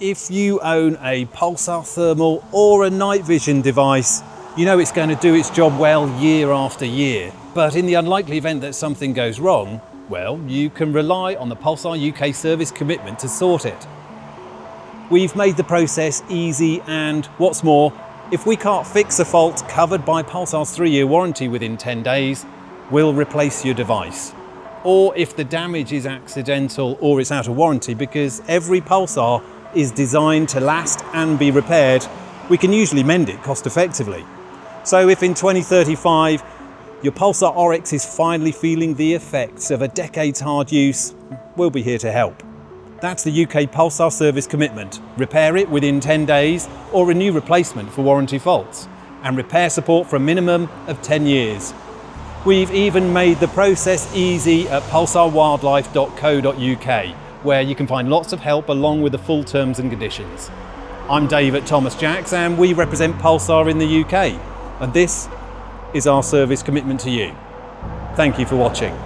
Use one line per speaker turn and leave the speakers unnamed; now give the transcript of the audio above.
If you own a Pulsar thermal or a night vision device, you know it's going to do its job well year after year. But in the unlikely event that something goes wrong, well, you can rely on the Pulsar UK service commitment to sort it. We've made the process easy, and what's more, if we can't fix a fault covered by Pulsar's 3-year warranty within 10 days, we'll replace your device. Or if the damage is accidental or it's out of warranty, because every Pulsar is designed to last and be repaired, we can usually mend it cost effectively. So if in 2035 your Pulsar Oryx is finally feeling the effects of a decade's hard use, we'll be here to help. That's the UK Pulsar service commitment. Repair it within 10 days or renew replacement for warranty faults, and repair support for a minimum of 10 years. We've even made the process easy at pulsarwildlife.co.uk, where you can find lots of help along with the full terms and conditions. I'm Dave at Thomas Jacks, and we represent Pulsar in the UK, and this is our service commitment to you. Thank you for watching.